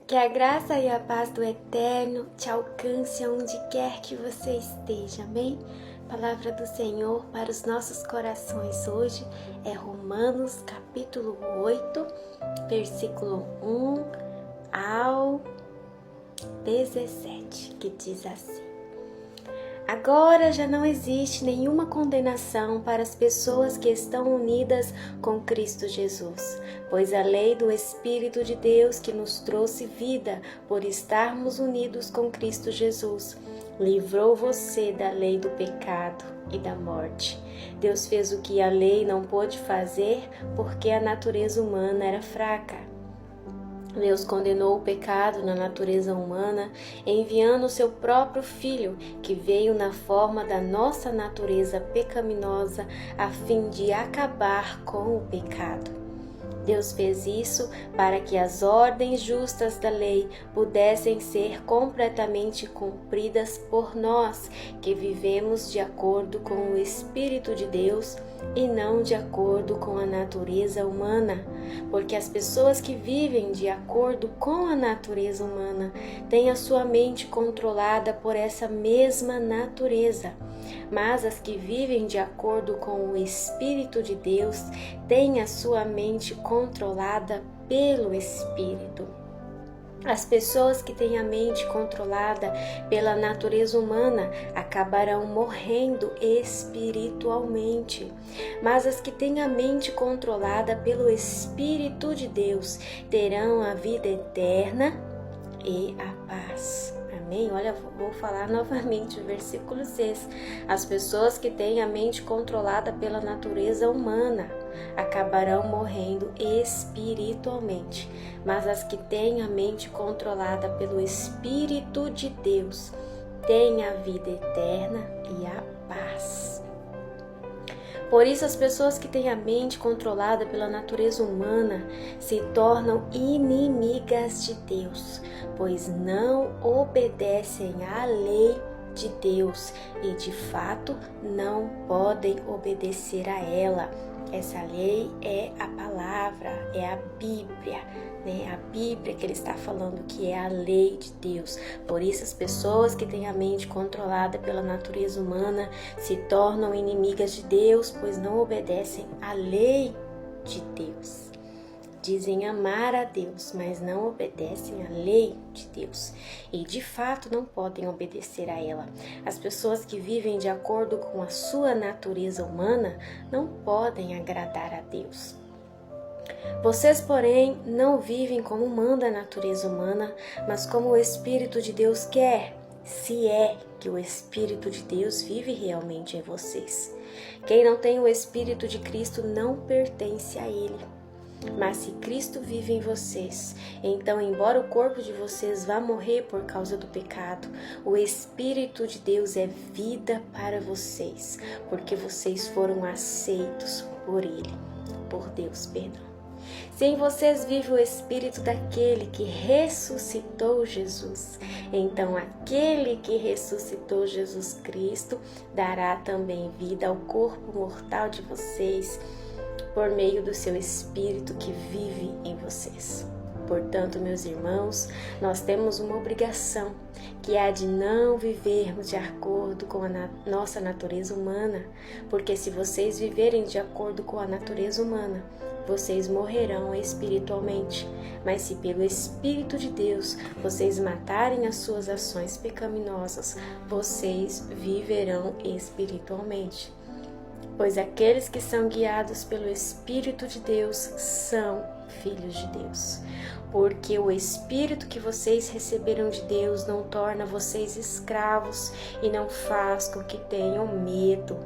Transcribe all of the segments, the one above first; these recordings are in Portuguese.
Que a graça e a paz do Eterno te alcance onde quer que você esteja, amém? Palavra do Senhor para os nossos corações hoje é Romanos capítulo 8, versículo 1 ao 17, que diz assim: Agora já não existe nenhuma condenação para as pessoas que estão unidas com Cristo Jesus, pois a lei do Espírito de Deus que nos trouxe vida por estarmos unidos com Cristo Jesus, livrou você da lei do pecado e da morte. Deus fez o que a lei não pôde fazer porque a natureza humana era fraca. Deus condenou o pecado na natureza humana, enviando o seu próprio Filho, que veio na forma da nossa natureza pecaminosa, a fim de acabar com o pecado. Deus fez isso para que as ordens justas da lei pudessem ser completamente cumpridas por nós, que vivemos de acordo com o Espírito de Deus e não de acordo com a natureza humana, porque as pessoas que vivem de acordo com a natureza humana têm a sua mente controlada por essa mesma natureza, mas as que vivem de acordo com o Espírito de Deus têm a sua mente controlada pelo Espírito. As pessoas que têm a mente controlada pela natureza humana acabarão morrendo espiritualmente, mas as que têm a mente controlada pelo Espírito de Deus terão a vida eterna e a paz. Amém? Olha, vou falar novamente o versículo 6. As pessoas que têm a mente controlada pela natureza humana acabarão morrendo espiritualmente, mas as que têm a mente controlada pelo Espírito de Deus têm a vida eterna e a paz. Por isso, as pessoas que têm a mente controlada pela natureza humana se tornam inimigas de Deus, pois não obedecem à lei de Deus e, de fato, não podem obedecer a ela. Essa lei é a palavra, é a Bíblia, né? A Bíblia que ele está falando que é a lei de Deus. Por isso as pessoas que têm a mente controlada pela natureza humana se tornam inimigas de Deus, pois não obedecem à lei de Deus. Dizem amar a Deus, mas não obedecem à lei de Deus. E de fato não podem obedecer a ela. As pessoas que vivem de acordo com a sua natureza humana não podem agradar a Deus. Vocês, porém, não vivem como manda a natureza humana, mas como o Espírito de Deus quer, se é que o Espírito de Deus vive realmente em vocês. Quem não tem o Espírito de Cristo não pertence a Ele. Mas se Cristo vive em vocês, então, embora o corpo de vocês vá morrer por causa do pecado, o Espírito de Deus é vida para vocês, porque vocês foram aceitos por Deus. Se em vocês vive o Espírito daquele que ressuscitou Jesus, então aquele que ressuscitou Jesus Cristo dará também vida ao corpo mortal de vocês, por meio do seu Espírito que vive em vocês. Portanto, meus irmãos, nós temos uma obrigação, que é a de não vivermos de acordo com a nossa natureza humana, porque se vocês viverem de acordo com a natureza humana, vocês morrerão espiritualmente, mas se pelo Espírito de Deus vocês matarem as suas ações pecaminosas, vocês viverão espiritualmente. Pois aqueles que são guiados pelo Espírito de Deus são filhos de Deus. Porque o Espírito que vocês receberam de Deus não torna vocês escravos e não faz com que tenham medo.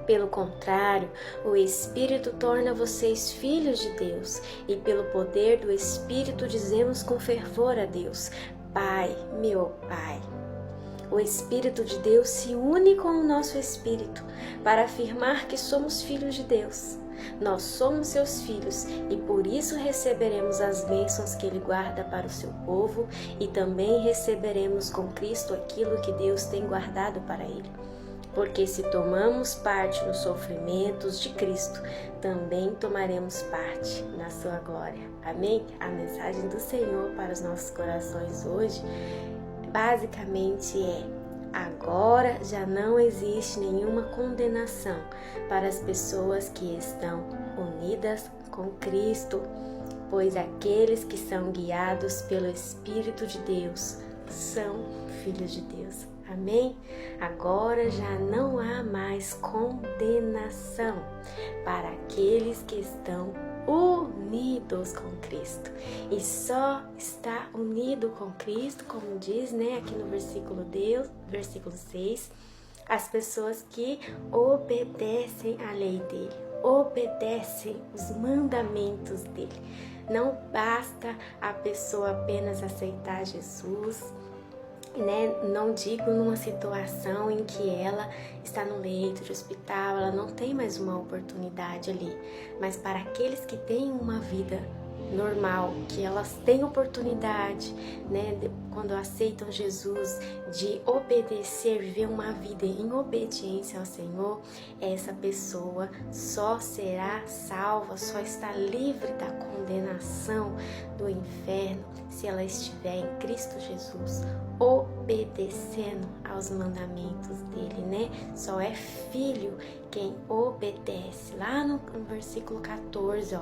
Pelo contrário, o Espírito torna vocês filhos de Deus, e pelo poder do Espírito dizemos com fervor a Deus: Pai, meu Pai. O Espírito de Deus se une com o nosso espírito para afirmar que somos filhos de Deus. Nós somos seus filhos e por isso receberemos as bênçãos que Ele guarda para o seu povo e também receberemos com Cristo aquilo que Deus tem guardado para Ele. Porque se tomamos parte nos sofrimentos de Cristo, também tomaremos parte na sua glória. Amém? A mensagem do Senhor para os nossos corações hoje, basicamente agora já não existe nenhuma condenação para as pessoas que estão unidas com Cristo, pois aqueles que são guiados pelo Espírito de Deus são filhos de Deus. Amém? Agora já não há mais condenação para aqueles que estão unidos com Cristo. E só está unido com Cristo, como diz, aqui no versículo 6, as pessoas que obedecem à lei dele, obedecem os mandamentos dele. Não basta a pessoa apenas aceitar Jesus, não digo numa situação em que ela está no leito de hospital, ela não tem mais uma oportunidade ali, mas para aqueles que têm uma vida normal, que elas têm oportunidade, quando aceitam Jesus, de obedecer, viver uma vida em obediência ao Senhor, essa pessoa só será salva, só está livre da condenação do inferno se ela estiver em Cristo Jesus, obedecendo aos mandamentos dele, Só é filho quem obedece. Lá no versículo 14,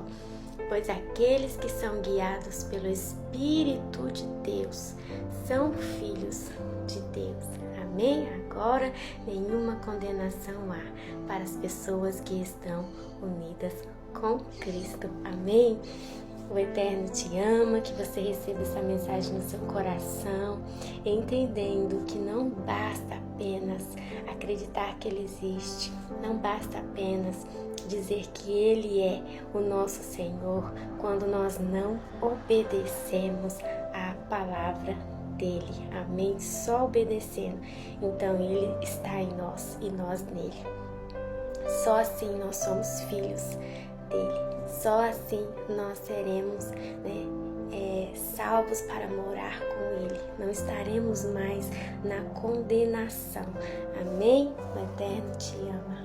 pois aqueles que são guiados pelo Espírito de Deus são filhos de Deus. Amém? Agora nenhuma condenação há para as pessoas que estão unidas com Cristo. Amém? O Eterno te ama, que você receba essa mensagem no seu coração, entendendo que não basta apenas acreditar que Ele existe, não basta apenas dizer que Ele é o nosso Senhor, quando nós não obedecemos à palavra dEle. Amém? Só obedecendo, então Ele está em nós e nós nele. Só assim nós somos filhos dEle. Só assim nós seremos salvos para morar com Ele. Não estaremos mais na condenação. Amém? O Eterno te ama.